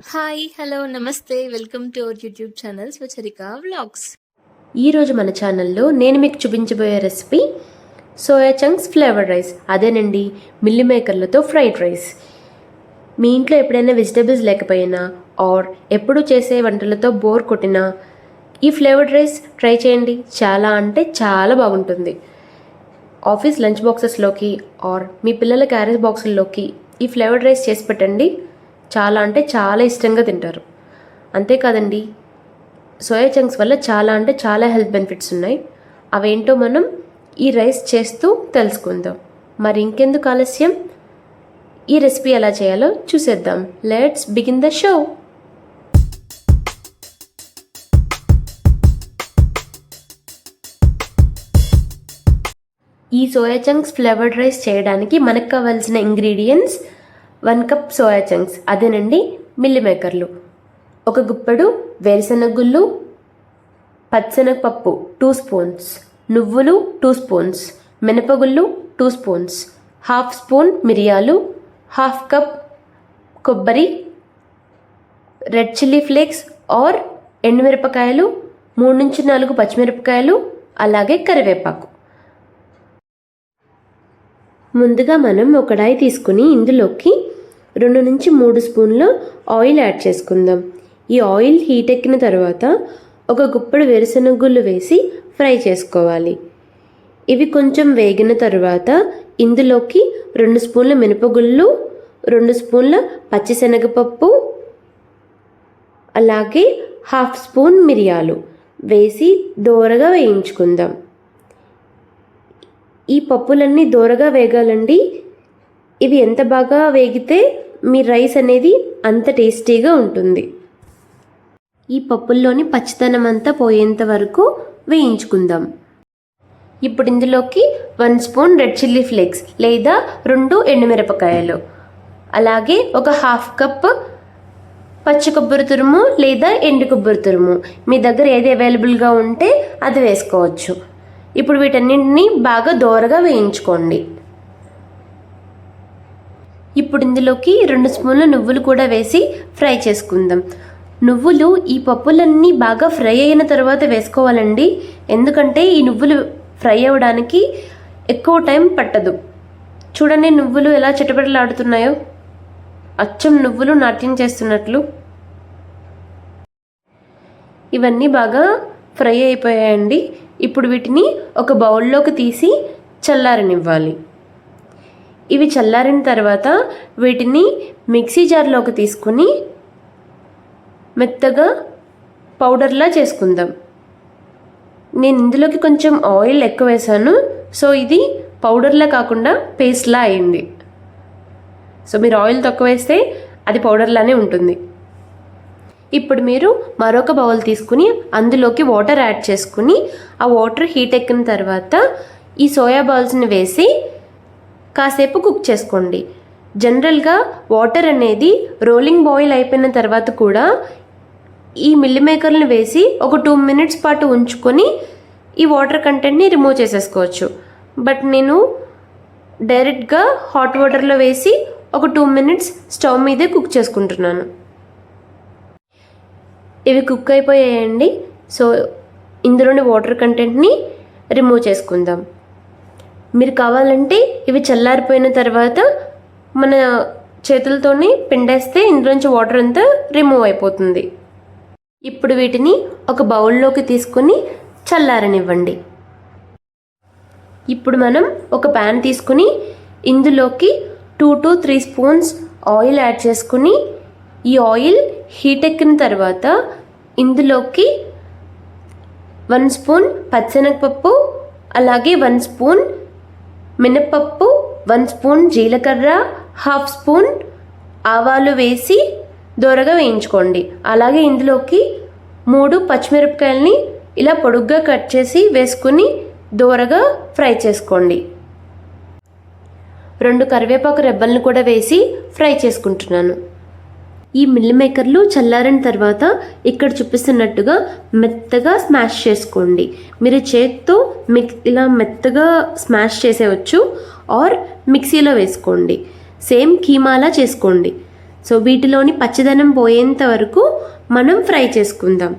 Hi! Hello! నమస్తే! Welcome to our YouTube channel Swacharika vlogs. ఈరోజు మన ఛానల్లో నేను మీకు చూపించబోయే recipe soya chunks flavoured rice. అదేనండి, మిల్లీ మేకర్లతో ఫ్రైడ్ రైస్. మీ ఇంట్లో ఎప్పుడైనా వెజిటేబుల్స్ లేకపోయినా ఆర్ ఎప్పుడు చేసే వంటలతో బోర్ కొట్టినా ఈ ఫ్లేవర్డ్ రైస్ ట్రై చేయండి. చాలా అంటే చాలా బాగుంటుంది. ఆఫీస్ లంచ్ బాక్సెస్లోకి ఆర్ మీ పిల్లల క్యారేజ్ బాక్సుల్లోకి ఈ ఫ్లేవర్డ్ రైస్ చేసి పెట్టండి. చాలా అంటే చాలా ఇష్టంగా తింటారు. అంతేకాదండి, సోయా చంక్స్ వల్ల చాలా అంటే చాలా హెల్త్ బెనిఫిట్స్ ఉన్నాయి. అవేంటో మనం ఈ రైస్ చేస్తూ తెలుసుకుందాం. మరి ఇంకెందుకు ఆలస్యం, ఈ రెసిపీ ఎలా చేయాలో చూసేద్దాం. Let's begin the show. ఈ సోయా చంక్స్ ఫ్లేవర్డ్ రైస్ చేయడానికి మనకు కావాల్సిన ఇంగ్రీడియంట్స్: 1 కప్ సోయా చంక్స్, అదేనండి మిల్లీ మేకర్లు, 1 గుప్పెడు వేరుశనగ గుళ్ళు, పచ్చిశనగపప్పు 2 స్పూన్స్, నువ్వులు 2 స్పూన్స్, మినపగుళ్ళు 2 స్పూన్స్, 1/2 స్పూన్ మిరియాలు, 1/2 కప్ కొబ్బరి, రెడ్ చిల్లీ ఫ్లేక్స్ ఆర్ ఎండుమిరపకాయలు, 3 నుంచి 4 పచ్చిమిరపకాయలు, అలాగే కరివేపాకు. ముందుగా మనం ఒక కడాయి తీసుకుని ఇందులోకి 2 నుంచి 3 స్పూన్ల ఆయిల్ యాడ్ చేసుకుందాం. ఈ ఆయిల్ హీట్ ఎక్కిన తర్వాత 1 గుప్పెడు వేరుశనగ గుళ్ళు వేసి ఫ్రై చేసుకోవాలి. ఇవి కొంచెం వేగిన తర్వాత ఇందులోకి 2 స్పూన్ల మినపగుళ్ళు, 2 స్పూన్ల పచ్చిశనగపప్పు, అలాగే 1/2 స్పూన్ మిరియాలు వేసి దోరగా వేయించుకుందాం. ఈ పప్పులన్నీ దోరగా వేగాలండి. ఇవి ఎంత బాగా వేగితే మీ రైస్ అనేది అంత టేస్టీగా ఉంటుంది. ఈ పప్పుల్లోని పచ్చిదనం అంతా పోయేంత వరకు వేయించుకుందాం. ఇప్పుడు ఇందులోకి 1 స్పూన్ రెడ్ చిల్లీ ఫ్లేక్స్ లేదా 2 ఎండుమిరపకాయలు, అలాగే 1/2 కప్ పచ్చి కొబ్బరి తురుము లేదా ఎండు కొబ్బరి తురుము, మీ దగ్గర ఏది అవైలబుల్గా ఉంటే అది వేసుకోవచ్చు. ఇప్పుడు వీటన్నింటినీ బాగా దోరగా వేయించుకోండి. ఇప్పుడు ఇందులోకి 2 స్పూన్ల నువ్వులు కూడా వేసి ఫ్రై చేసుకుందాం. నువ్వులు ఈ పప్పులన్నీ బాగా ఫ్రై అయిన తర్వాత వేసుకోవాలండి, ఎందుకంటే ఈ నువ్వులు ఫ్రై అవ్వడానికి ఎక్కువ టైం పట్టదు. చూడండి నువ్వులు ఎలా చిటపటలాడుతున్నాయో, అచ్చం నువ్వులు నాట్యం చేస్తున్నట్లు. ఇవన్నీ బాగా ఫ్రై అయిపోయాయండి. ఇప్పుడు వీటిని ఒక బౌల్లోకి తీసి చల్లారనివ్వాలి. ఇవి చల్లారిన తర్వాత వీటిని మిక్సీ జార్లోకి తీసుకుని మెత్తగా పౌడర్లా చేసుకుందాం. నేను ఇందులోకి కొంచెం ఆయిల్ ఎక్కువ వేసాను, సో ఇది పౌడర్లా కాకుండా పేస్ట్లా అయింది. సో మీరు ఆయిల్ తక్కువ వేస్తే అది పౌడర్లానే ఉంటుంది. ఇప్పుడు మీరు మరొక బౌల్ తీసుకుని అందులోకి వాటర్ యాడ్ చేసుకుని ఆ వాటర్ హీట్ ఎక్కిన తర్వాత ఈ సోయా బాల్స్ని వేసి కాసేపు కుక్ చేసుకోండి. జనరల్గా వాటర్ అనేది రోలింగ్ బాయిల్ అయిపోయిన తర్వాత కూడా ఈ మిల్లీ మేకర్ని వేసి ఒక 2 మినిట్స్ పాటు ఉంచుకొని ఈ వాటర్ కంటెంట్ని రిమూవ్ చేసేసుకోవచ్చు. బట్ నేను డైరెక్ట్గా హాట్ వాటర్లో వేసి ఒక 2 మినిట్స్ స్టవ్ మీదే కుక్ చేసుకుంటున్నాను. ఇవి కుక్ అయిపోయాయండి. సో ఇందులోని వాటర్ కంటెంట్ని రిమూవ్ చేసుకుందాం. మీరు కావాలంటే ఇవి చల్లారిపోయిన తర్వాత మన చేతులతోనే పిండేస్తే ఇందులోంచి వాటర్ అంతా రిమూవ్ అయిపోతుంది. ఇప్పుడు వీటిని ఒక బౌల్లోకి తీసుకొని చల్లారనివ్వండి. ఇప్పుడు మనం ఒక ప్యాన్ తీసుకుని ఇందులోకి 2 to 3 స్పూన్స్ ఆయిల్ యాడ్ చేసుకుని ఈ ఆయిల్ హీట్ ఎక్కిన తర్వాత ఇందులోకి 1 స్పూన్ పచ్చిశనగపప్పు, అలాగే 1 స్పూన్ మినపప్పు, 1 స్పూన్ జీలకర్ర, 1/2 స్పూన్ ఆవాలు వేసి దోరగా వేయించుకోండి. అలాగే ఇందులోకి 3 పచ్చిమిరపకాయలని ఇలా పొడుగ్గా కట్ చేసి వేసుకుని దోరగా ఫ్రై చేసుకోండి. 2 కరివేపాకు రెబ్బలను కూడా వేసి ఫ్రై చేసుకుంటున్నాను. ఈ మిల్లీ మేకర్లు చల్లారిన తర్వాత ఇక్కడ చూపిస్తున్నట్టుగా మెత్తగా స్మాష్ చేసుకోండి. మీరు చేత్తో ఇలా మెత్తగా స్మాష్ చేసేవచ్చు ఆర్ మిక్సీలో వేసుకోండి. సేమ్ కీమాలా చేసుకోండి. సో వీటిలోని పచ్చదనం పోయేంత వరకు మనం ఫ్రై చేసుకుందాం.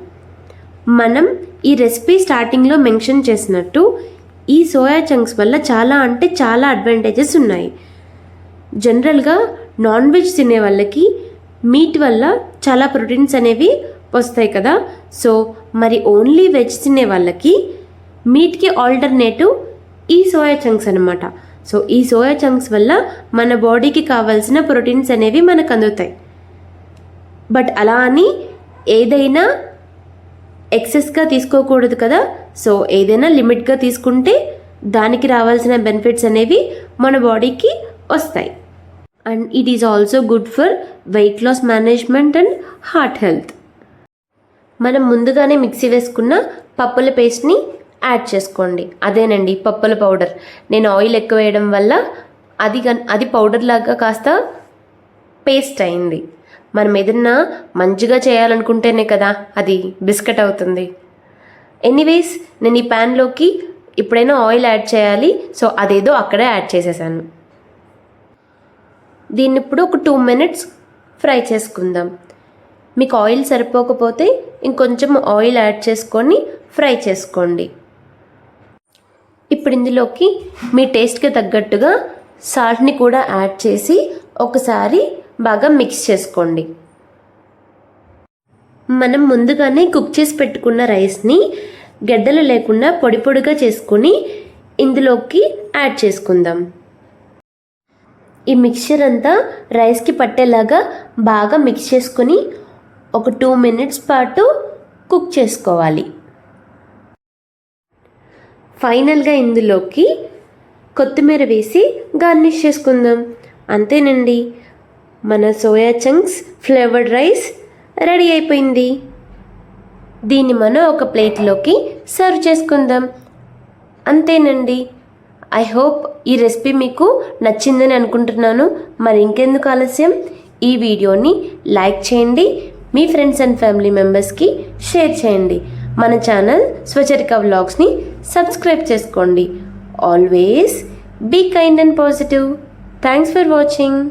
మనం ఈ రెసిపీ స్టార్టింగ్లో మెన్షన్ చేసినట్టు ఈ సోయా చంక్స్ వల్ల చాలా అంటే చాలా అడ్వాంటేజెస్ ఉన్నాయి. జనరల్గా నాన్ వెజ్ తినే వాళ్ళకి మీట్ వల్ల చాలా ప్రోటీన్స్ అనేవి వస్తాయి కదా. సో మరి ఓన్లీ వెజ్ తినే వాళ్ళకి మీట్కి ఆల్టర్నేటివ్ ఈ సోయా చంక్స్ అనమాట. సో ఈ సోయా చంక్స్ వల్ల మన బాడీకి కావాల్సిన ప్రోటీన్స్ అనేవి మనకు అందుతాయి. బట్ అలా అని ఏదైనా ఎక్సెస్గా తీసుకోకూడదు కదా. సో ఏదైనా లిమిట్గా తీసుకుంటే దానికి రావాల్సిన బెనిఫిట్స్ అనేవి మన బాడీకి వస్తాయి. And it is also good for weight loss management and heart health. మనం ముందుగానే మిక్సీ వేసుకున్న పప్పుల పేస్ట్ని యాడ్ చేసుకోండి. అదేనండి పప్పుల పౌడర్. నేను ఆయిల్ ఎక్కువ వేయడం వల్ల అది పౌడర్ లాగా కాస్త పేస్ట్ అయింది. మనం ఏదన్నా మంచిగా చేయాలనుకుంటేనే కదా అది బిస్కెట్ అవుతుంది. ఎనీవేస్ నేను ఈ ప్యాన్లోకి ఇప్పుడైనా ఆయిల్ యాడ్ చేయాలి. సో అదేదో అక్కడే యాడ్ చేసేసాను. దీన్ని ఇప్పుడు ఒక 2 minutes ఫ్రై చేసుకుందాం. మీకు ఆయిల్ సరిపోకపోతే ఇంకొంచెం ఆయిల్ యాడ్ చేసుకొని ఫ్రై చేసుకోండి. ఇప్పుడు ఇందులోకి మీ టేస్ట్కి తగ్గట్టుగా సాల్ట్ని కూడా యాడ్ చేసి ఒకసారి బాగా మిక్స్ చేసుకోండి. మనం ముందుగానే కుక్ చేసి పెట్టుకున్న రైస్ని గడ్డలు లేకుండా పొడి పొడిగా చేసుకొని ఇందులోకి యాడ్ చేసుకుందాం. ఈ మిక్చర్ అంతా రైస్కి పట్టేలాగా బాగా మిక్స్ చేసుకొని ఒక 2 minutes పాటు కుక్ చేసుకోవాలి. ఫైనల్గా ఇందులోకి కొత్తిమీర వేసి గార్నిష్ చేసుకుందాం. అంతేనండి, మన soya chunks flavoured rice ready అయిపోయింది. దీన్ని మనం ఒక ప్లేట్లోకి సర్వ్ చేసుకుందాం. అంతేనండి. ఐ హోప్ ఈ రెసిపీ మీకు నచ్చిందని అనుకుంటున్నాను. మరి ఇంకెందుకు ఆలస్యం, ఈ వీడియోని లైక్ చేయండి, మీ ఫ్రెండ్స్ అండ్ ఫ్యామిలీ మెంబర్స్కి షేర్ చేయండి. మన ఛానల్ స్వచరిక వ్లాగ్స్ని సబ్స్క్రైబ్ చేసుకోండి. Always be kind and positive. Thanks for watching.